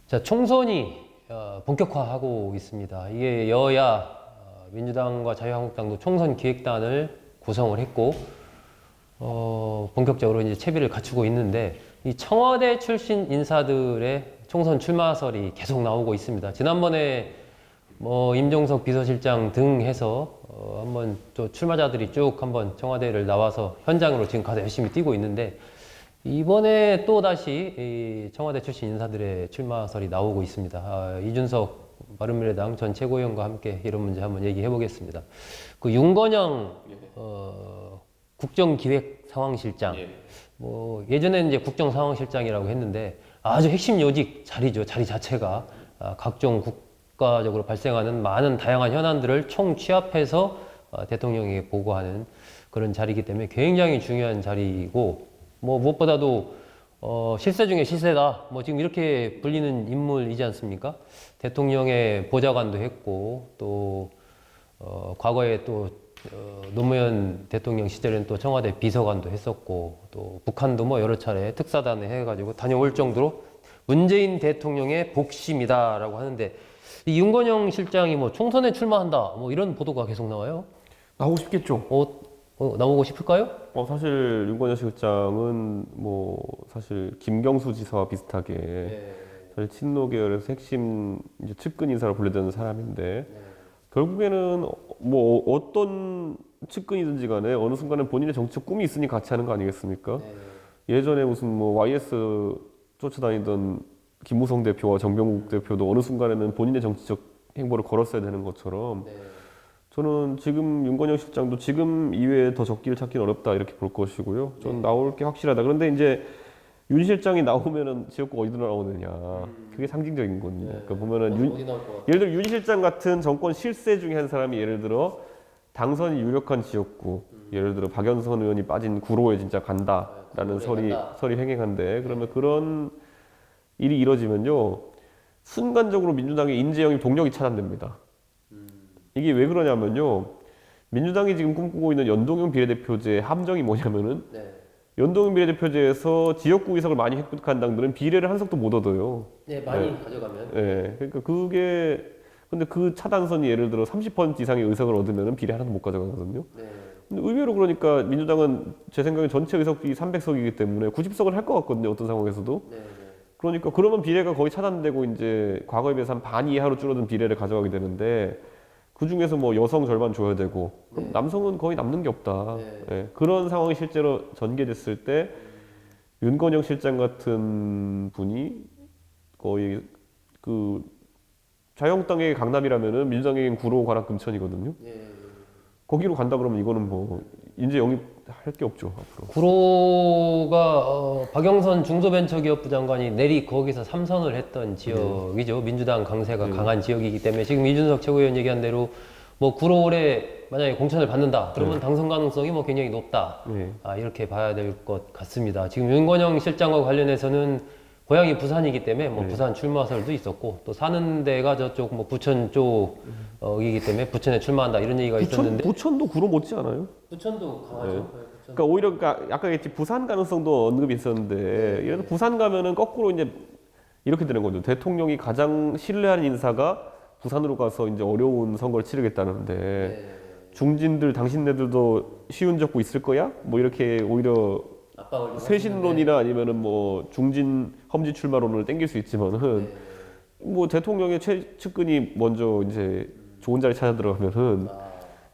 자, 총선이 본격화하고 있습니다. 이게 여야 민주당과 자유한국당도 총선 기획단을 구성을 했고 본격적으로 이제 채비를 갖추고 있는데 이 청와대 출신 인사들의 총선 출마설이 계속 나오고 있습니다. 지난번에 임종석 비서실장 등 해서 한번 또 출마자들이 쭉 한번 청와대를 나와서 현장으로 지금 가서 열심히 뛰고 있는데 이번에 또 다시 이 청와대 출신 인사들의 출마설이 나오고 있습니다. 이준석 바른미래당 전 최고위원과 함께 이런 문제 한번 얘기해 보겠습니다. 그 윤건영 국정기획상황실장, 예전에는 이제 국정상황실장이라고 했는데 아주 핵심 요직 자리죠. 자리 자체가 각종 국가적으로 발생하는 많은 다양한 현안들을 총취합해서 대통령에게 보고하는 그런 자리이기 때문에 굉장히 중요한 자리이고 무엇보다도 실세 중에 실세다. 지금 이렇게 불리는 인물이지 않습니까? 대통령의 보좌관도 했고 또 과거에 또 노무현 대통령 시절에는 또 청와대 비서관도 했었고 또 북한도 여러 차례 특사단에 해가지고 다녀올 정도로 문재인 대통령의 복심이다라고 하는데 이 윤건영 실장이 총선에 출마한다 이런 보도가 계속 나와요. 나오고 싶겠죠. 나오고 싶을까요? 사실 윤건영 실장은 사실 김경수 지사와 비슷하게 사실 친노 계열에서 핵심 이제 측근 인사로 분류되는 사람인데 결국에는 어떤 측근이든지 간에 어느 순간에 본인의 정치적 꿈이 있으니 같이 하는 거 아니겠습니까? 예전에 무슨 YS 쫓아다니던 김무성 대표와 정병국 대표도 어느 순간에는 본인의 정치적 행보를 걸었어야 되는 것처럼 저는 지금 윤건영 실장도 지금 이외에 더 적기를 찾기는 어렵다 이렇게 볼 것이고요. 전 나올 게 확실하다. 그런데 이제 윤 실장이 나오면은 지역구 어디로 나오느냐. 그게 상징적인 거거든요. 그러니까 보면은 예를 들어 윤 실장 같은 정권 실세 중에 한 사람이 예를 들어 당선이 유력한 지역구, 예를 들어 박연선 의원이 빠진 구로에 진짜 간다라는 설이 횡행한데 그러면 그런 일이 이뤄지면요 순간적으로 민주당의 인재 영입 동력이 차단됩니다. 이게 왜 그러냐면요. 민주당이 지금 꿈꾸고 있는 연동형 비례대표제의 함정이 뭐냐면은 연동형 비례대표제에서 지역구 의석을 많이 획득한 당들은 비례를 한 석도 못 얻어요. 많이 가져가면. 그러니까 근데 그 차단선이 예를 들어 30% 이상의 의석을 얻으면 비례 하나도 못 가져가거든요. 근데 의외로 그러니까 민주당은 제 생각에 전체 의석이 300석이기 때문에 90석을 할 것 같거든요. 어떤 상황에서도. 그러니까 그러면 비례가 거의 차단되고 이제 과거에 비해서 한 반 이하로 줄어든 비례를 가져가게 되는데 그 중에서 여성 절반 줘야 되고 그럼 남성은 거의 남는 게 없다. 그런 상황이 실제로 전개됐을 때 윤건영 실장 같은 분이 거의 그 자유한국당의 강남이라면은 민주당의 구로 관악 금천이거든요. 거기로 간다 그러면 이거는 인재 영입할 게 없죠 앞으로. 구로가 박영선 중소벤처기업부 장관이 내리 거기서 3선을 했던 지역이죠. 민주당 강세가 강한 지역이기 때문에 지금 이준석 최고위원 얘기한 대로 구로에 만약에 공천을 받는다 그러면 당선 가능성이 굉장히 높다. 이렇게 봐야 될 것 같습니다. 지금 윤건영 실장과 관련해서는 고향이 부산이기 때문에 부산 출마설도 있었고 또 사는 데가 저쪽 부천 쪽이기 때문에 부천에 출마한다 이런 얘기가 있었는데 부천도 구로 못지 않아요? 부천도 강하죠. 그러니까 오히려 아까 얘기했지 부산 가능성도 언급이 있었는데 예를 들어 부산 가면은 거꾸로 이제 이렇게 되는 거죠. 대통령이 가장 신뢰하는 인사가 부산으로 가서 이제 어려운 선거를 치르겠다는데 중진들 당신네들도 쉬운 적고 있을 거야? 이렇게 오히려 쇄신론이나 아니면은 중진 험지 출마론을 땡길 수 있지만은 대통령의 최측근이 먼저 이제 좋은 자리 찾아 들어가면은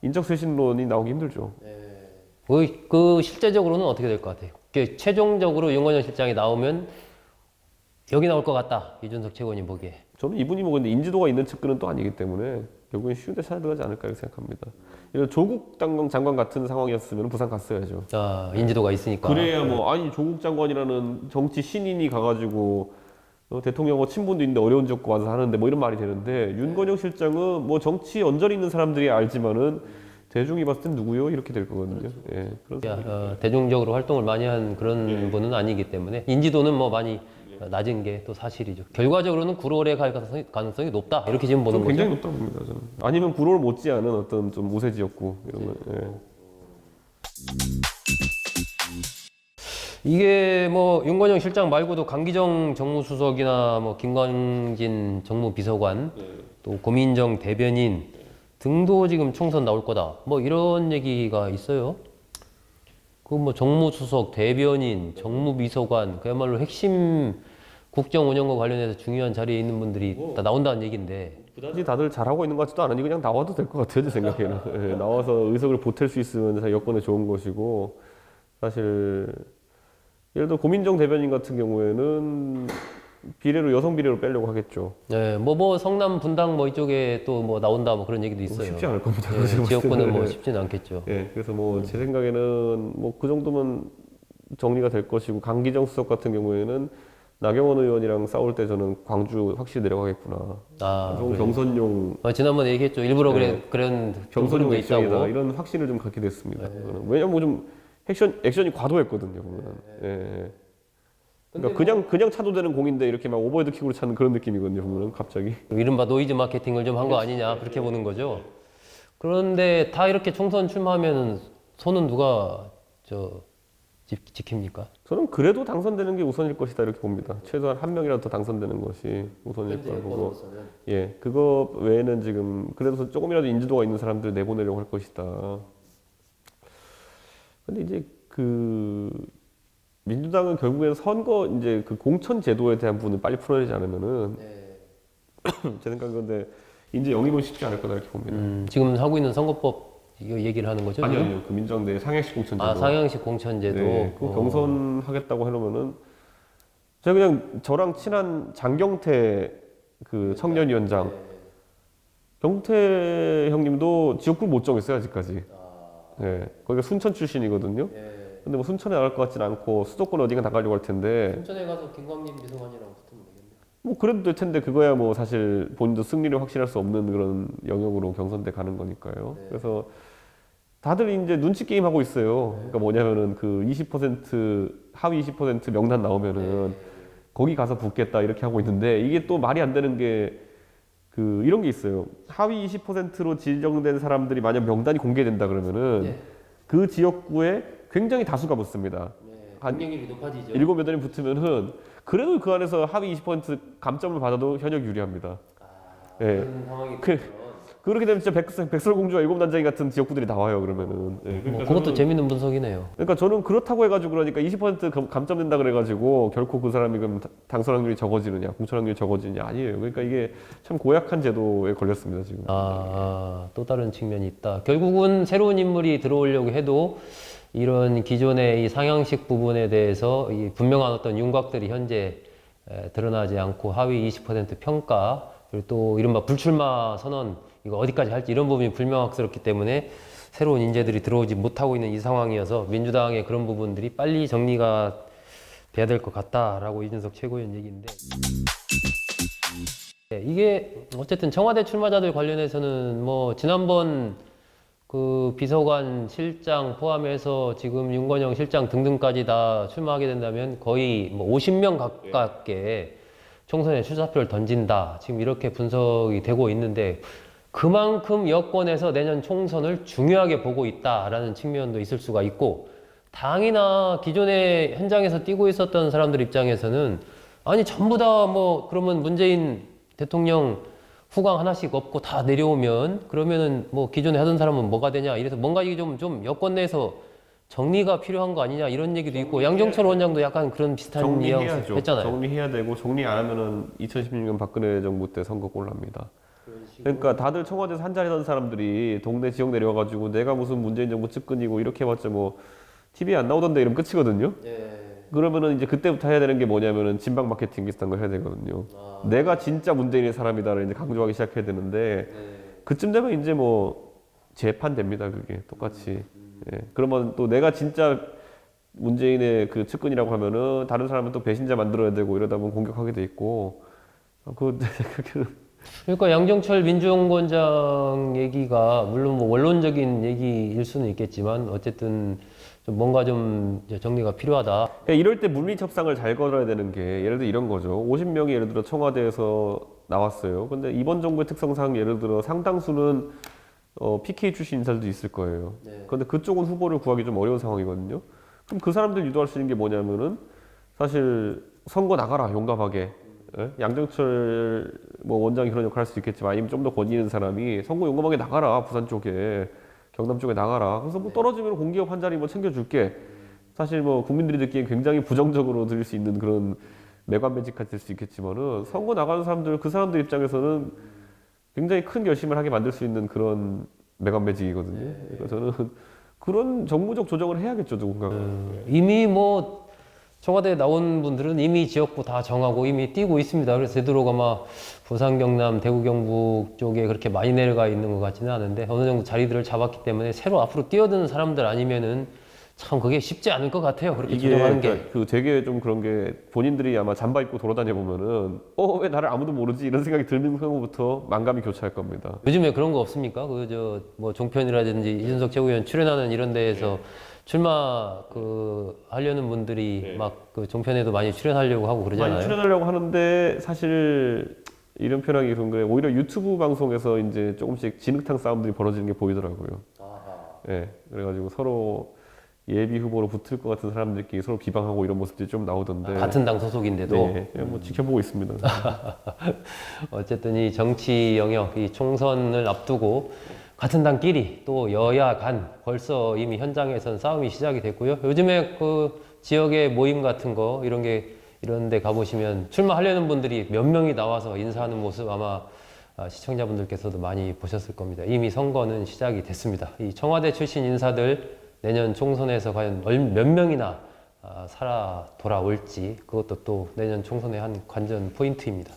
인적 쇄신론이 나오기 힘들죠. 그 실제적으로는 어떻게 될 것 같아요? 최종적으로 윤건영 실장이 나오면 여기 나올 것 같다. 이준석 최고위원님 보기에. 저는 이분이 근데 인지도가 있는 측근은 또 아니기 때문에 결국엔 쉬운 데 찾아 들어가지 않을까 이렇게 생각합니다. 이런 조국 장관 같은 상황이었으면 부산 갔어야죠. 인지도가 있으니까. 그래야 조국 장관이라는 정치 신인이 가가지고 대통령하고 친분도 있는데 어려운 지역구 와서 하는데 이런 말이 되는데 윤건영 실장은 정치 언저리 있는 사람들이 알지만은 대중이 봤을 땐 누구요? 이렇게 될 거거든요. 대중적으로 활동을 많이 한 그런 분은 아니기 때문에 인지도는 많이 낮은 게 또 사실이죠. 결과적으로는 구로에 갈 가능성이 높다 이렇게 지금 보는 거죠. 굉장히 높다고 봅니다. 저는. 아니면 구로를 못지않은 어떤 좀 우세 지역구 이런 거. 이게 뭐 윤건영 실장 말고도 강기정 정무수석이나 뭐 김광진 정무비서관 또 고민정 대변인 등도 지금 총선 나올 거다. 뭐 이런 얘기가 있어요. 그 뭐 정무수석, 대변인, 정무비서관 그야말로 핵심 국정 운영과 관련해서 중요한 자리에 있는 분들이 다 나온다는 얘기인데. 그다지 다들 잘하고 있는 것 같지도 않으니 그냥 나와도 될 것 같아요, 제 생각에는. 예, 나와서 의석을 보탤 수 있으면 여건에 좋은 것이고, 사실 예를 들어 고민정 대변인 같은 경우에는 비례로 여성 비례로 빼려고 하겠죠. 네, 뭐 성남 분당 뭐 이쪽에 또 뭐 나온다 뭐 그런 얘기도 있어요. 쉽지 않을 겁니다. 예, 제가 봤을 지역구는 때는. 뭐 쉽지는 않겠죠. 예, 그래서 뭐 제 생각에는 뭐 그 정도면 정리가 될 것이고, 강기정 수석 같은 경우에는 나경원 의원이랑 싸울 때 저는 광주 확실히 내려가겠구나. 아, 좀 그래요? 경선용 지난번에 얘기했죠. 일부러 네. 그런 경선용 게 액션이다 있다고. 이런 확신을 좀 갖게 됐습니다. 왜냐면 뭐 좀 액션이 과도했거든요. 보면. 예. 그러니까 그냥 차도 되는 공인데 이렇게 막 오버헤드킥으로 차는 그런 느낌이거든요. 보면 갑자기. 이른바 노이즈 마케팅을 좀 한 거 아니냐 그렇게 보는 거죠. 그런데 다 이렇게 총선 출마하면 손은 누가 지킵니까? 저는 그래도 당선되는 게 우선일 것이다 이렇게 봅니다. 최소한 한 명이라도 더 당선되는 것이 우선일 거라고 보고, 예, 그거 외에는 지금 그래도 조금이라도 인지도가 있는 사람들 내보내려고 할 것이다. 근데 이제 그 민주당은 결국에는 선거 이제 그 공천 제도에 대한 부분을 빨리 풀어내지 않으면은 제 생각은 근데 이제 영입은 쉽지 않을 거다 이렇게 봅니다. 지금 하고 있는 선거법 이거 얘기를 하는 거죠? 아니요, 지금? 아니요. 그 민주당 내 상향식 공천 제도. 아, 상향식 공천제도. 네, 그 경선하겠다고 해놓으면은 제가 그냥 저랑 친한 장경태 그 청년위원장, 경태 형님도 지역구를 못 정했어요 아직까지. 네, 거기가 순천 출신이거든요. 근데 뭐 순천에 나갈 것 같진 않고 수도권 어딘가 나가려고 할 텐데. 순천에 가서 김광림 비서관이랑 붙으면 되겠네. 뭐 그래도 될 텐데 그거야 뭐 사실 본인도 승리를 확신할 수 없는 그런 영역으로 경선대 가는 거니까요. 그래서 다들 이제 눈치 게임 하고 있어요. 그러니까 뭐냐면은 그 20% 하위 20% 명단 나오면은 거기 가서 붙겠다 이렇게 하고 있는데, 이게 또 말이 안 되는 게 그 이런 게 있어요. 하위 20%로 지정된 사람들이 만약 명단이 공개된다 그러면은 그 지역구에 굉장히 다수가 붙습니다. 한 경쟁률이 높아지죠. 7-8이 붙으면은 그래도 그 안에서 하위 20% 감점을 받아도 현역 유리합니다. 예. 그런 상황이 그렇게 되면 진짜 백설공주와 일곱난장이 같은 지역구들이 나와요, 그러면은. 예, 뭐 그것도 재밌는 분석이네요. 그러니까 저는 그렇다고 해가지고, 그러니까 20% 감점된다 그래가지고 결코 그 사람이 그럼 당선 확률이 적어지느냐, 공천 확률이 적어지느냐, 아니에요. 그러니까 이게 참 고약한 제도에 걸렸습니다, 지금. 또 다른 측면이 있다. 결국은 새로운 인물이 들어오려고 해도 이런 기존의 이 상향식 부분에 대해서 이 분명한 어떤 윤곽들이 현재 드러나지 않고 하위 20% 평가, 그리고 또 이른바 불출마 선언, 이거 어디까지 할지 이런 부분이 불명확스럽기 때문에 새로운 인재들이 들어오지 못하고 있는 이 상황이어서 민주당의 그런 부분들이 빨리 정리가 돼야 될 것 같다라고 이준석 최고위원 얘기인데, 이게 어쨌든 청와대 출마자들 관련해서는 뭐 지난번 그 비서관 실장 포함해서 지금 윤건영 실장 등등까지 다 출마하게 된다면 거의 뭐 50명 가깝게 총선에 출사표를 던진다, 지금 이렇게 분석이 되고 있는데, 그만큼 여권에서 내년 총선을 중요하게 보고 있다라는 측면도 있을 수가 있고, 당이나 기존에 현장에서 뛰고 있었던 사람들 입장에서는 아니 전부 다 뭐 그러면 문재인 대통령 후광 하나씩 없고 다 내려오면 그러면은 뭐 기존에 하던 사람은 뭐가 되냐, 이래서 뭔가 이게 좀 여권 내에서 정리가 필요한 거 아니냐 이런 얘기도 있고, 양정철 원장도 약간 그런 비슷한 뉘앙스 정리해야죠. 했잖아요. 정리해야 되고, 정리 안 하면은 2016년 박근혜 정부 때 선거 꼴납니다. 그러니까 다들 청와대에서 한자리 하던 사람들이 동네 지역 내려와가지고 내가 무슨 문재인 정부 측근이고 이렇게 해봤자 뭐 TV에 안 나오던데 이러면 끝이거든요. 그러면은 이제 그때부터 해야 되는 게 뭐냐면은 진박 마케팅 비슷한 거 해야 되거든요. 내가 진짜 문재인의 사람이다를 이제 강조하기 시작해야 되는데, 그쯤 되면 이제 뭐 재판됩니다. 그게 똑같이. 예. 그러면 또 내가 진짜 문재인의 그 측근이라고 하면은 다른 사람은 또 배신자 만들어야 되고 이러다 보면 공격하게 돼 있고, 그 그러니까 양정철 민주연구원장 얘기가 물론 뭐 원론적인 얘기일 수는 있겠지만 어쨌든 좀 뭔가 좀 정리가 필요하다. 이럴 때 물리 협상을 잘 걸어야 되는 게, 예를 들어 이런 거죠. 50명이 예를 들어 청와대에서 나왔어요. 근데 이번 정부의 특성상 예를 들어 상당수는 PK 출신 인사들도 있을 거예요. 그런데 그쪽은 후보를 구하기 좀 어려운 상황이거든요. 그럼 그 사람들 유도할 수 있는 게 뭐냐면은 사실 선거 나가라 용감하게. 예? 양정철 뭐 원장이 그런 역할 할 수도 있겠지만 아니면 좀 더 권위 있는 사람이 선거 용감하게 나가라 부산 쪽에 경남 쪽에 나가라. 그래서 뭐 떨어지면 공기업 한 자리 뭐 챙겨줄게. 사실 뭐 국민들이 듣기엔 굉장히 부정적으로 들릴 수 있는 그런 매관 매직까지 될 수 있겠지만은 선거 나가는 사람들 그 사람들 입장에서는 굉장히 큰 결심을 하게 만들 수 있는 그런 매관 매직이거든요. 그러니까 저는 그런 정무적 조정을 해야겠죠 누군가가. 이미 뭐 청와대에 나온 분들은 이미 지역구 다 정하고 이미 뛰고 있습니다. 그래서 되도록 아마 부산, 경남, 대구, 경북 쪽에 그렇게 많이 내려가 있는 것 같지는 않은데 어느 정도 자리들을 잡았기 때문에 새로 앞으로 뛰어드는 사람들 아니면은 참 그게 쉽지 않을 것 같아요. 그렇게 이게 조정하는 게. 그러니까 그 되게 좀 그런 게 본인들이 아마 잠바 입고 돌아다녀 보면은 왜 나를 아무도 모르지 이런 생각이 드는 순간부터 만감이 교차할 겁니다. 요즘에 그런 거 없습니까? 그 뭐 종편이라든지 이준석 최고위원 출연하는 이런 데에서 출마 하려는 분들이 막 그 종편에도 많이 출연하려고 하고 그러잖아요. 많이 출연하려고 하는데 사실 이런 표현하기 그런 거에 오히려 유튜브 방송에서 이제 조금씩 진흙탕 싸움들이 벌어지는 게 보이더라고요. 예, 그래가지고 서로 예비 후보로 붙을 것 같은 사람들끼리 서로 비방하고 이런 모습들이 좀 나오던데. 같은 당 소속인데도. 네, 뭐 지켜보고 있습니다. 어쨌든 이 정치 영역, 이 총선을 앞두고 같은 당끼리 또 여야 간 벌써 이미 현장에선 싸움이 시작이 됐고요. 요즘에 그 지역의 모임 같은 거 이런 데 가보시면 출마하려는 분들이 몇 명이 나와서 인사하는 모습 아마 시청자분들께서도 많이 보셨을 겁니다. 이미 선거는 시작이 됐습니다. 이 청와대 출신 인사들 내년 총선에서 과연 몇 명이나 살아 돌아올지 그것도 또 내년 총선의 한 관전 포인트입니다.